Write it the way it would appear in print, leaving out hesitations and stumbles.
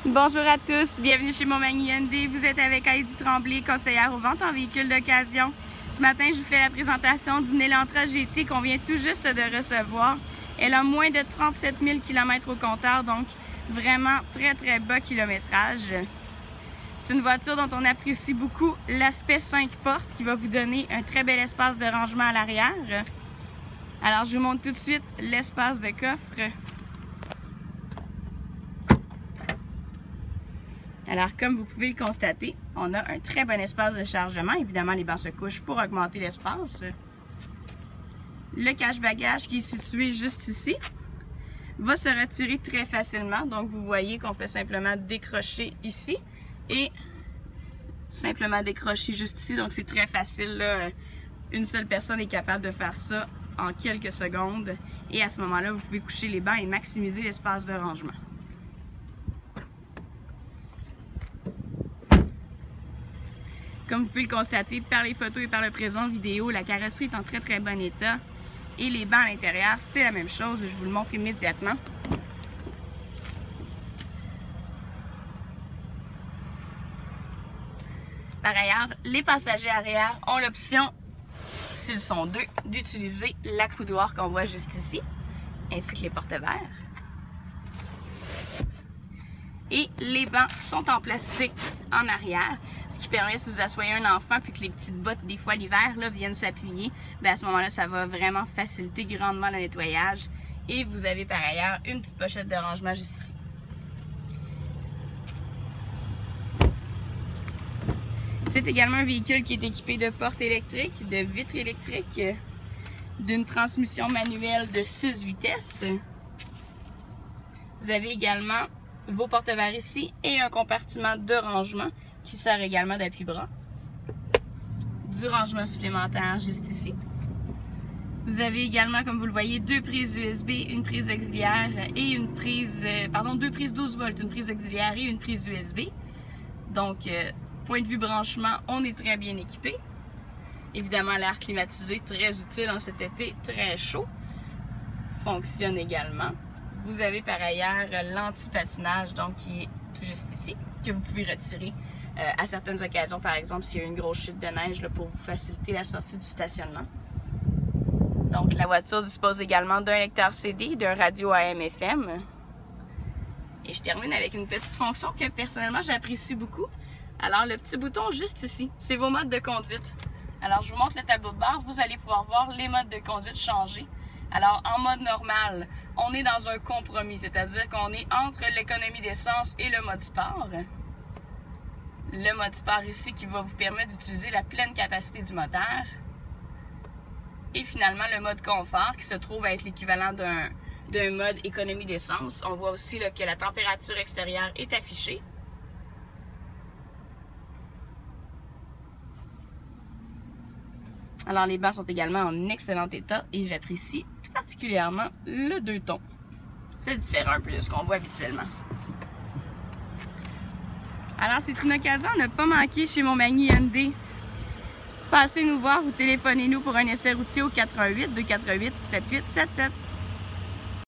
Bonjour à tous, bienvenue chez Montmagny Hyundai. Vous êtes avec Heidi Tremblay, conseillère aux ventes en véhicules d'occasion. Ce matin, je vous fais la présentation d'une Elantra GT qu'on vient tout juste de recevoir. Elle a moins de 37 000 km au compteur, donc vraiment très bas kilométrage. C'est une voiture dont on apprécie beaucoup l'aspect 5 portes qui va vous donner un très bel espace de rangement à l'arrière. Alors, je vous montre tout de suite l'espace de coffre. Alors, comme vous pouvez le constater, on a un très bon espace de chargement. Évidemment, les bancs se couchent pour augmenter l'espace. Le cache-bagages qui est situé juste ici va se retirer très facilement. Donc, vous voyez qu'on fait simplement décrocher ici et simplement décrocher juste ici. Donc, c'est très facile, là. Une seule personne est capable de faire ça en quelques secondes. Et à ce moment-là, vous pouvez coucher les bancs et maximiser l'espace de rangement. Comme vous pouvez le constater par les photos et par le présent vidéo, la carrosserie est en très bon état. Et les bancs à l'intérieur, c'est la même chose. Je vous le montre immédiatement. Par ailleurs, les passagers arrière ont l'option, s'ils sont deux, d'utiliser l'accoudoir qu'on voit juste ici, ainsi que les porte-verres. Et les bancs sont en plastique en arrière, ce qui permet, si vous asseyez un enfant puis que les petites bottes, des fois l'hiver, viennent s'appuyer, à ce moment-là, ça va vraiment faciliter grandement le nettoyage. Et vous avez par ailleurs une petite pochette de rangement juste ici. C'est également un véhicule qui est équipé de portes électriques, de vitres électriques, d'une transmission manuelle de 6 vitesses. Vous avez également vos porte-verres ici et un compartiment de rangement qui sert également d'appui-bras. Du rangement supplémentaire juste ici. Vous avez également, comme vous le voyez, deux prises USB, une prise auxiliaire et une prise, deux prises 12 volts, une prise auxiliaire et une prise USB. Donc, point de vue branchement, on est très bien équipé. Évidemment, l'air climatisé, très utile en cet été très chaud, fonctionne également. Vous avez par ailleurs l'anti-patinage, donc qui est tout juste ici, que vous pouvez retirer à certaines occasions, par exemple s'il y a une grosse chute de neige, pour vous faciliter la sortie du stationnement. Donc la voiture dispose également d'un lecteur CD, d'un radio AM/FM. Et je termine avec une petite fonction que personnellement j'apprécie beaucoup. Alors le petit bouton juste ici, c'est vos modes de conduite. Alors je vous montre le tableau de bord, vous allez pouvoir voir les modes de conduite changer. Alors, en mode normal, on est dans un compromis, c'est-à-dire qu'on est entre l'économie d'essence et le mode sport. Le mode sport ici qui va vous permettre d'utiliser la pleine capacité du moteur. Et finalement, le mode confort qui se trouve à être l'équivalent d'un mode économie d'essence. On voit aussi là, que la température extérieure est affichée. Alors, les bancs sont également en excellent état et j'apprécie tout particulièrement le 2 tons. Ça fait différent un peu de ce qu'on voit habituellement. Alors, c'est une occasion à ne pas manquer chez Montmagny Hyundai. Passez nous voir ou téléphonez-nous pour un essai routier au 418 248 7877.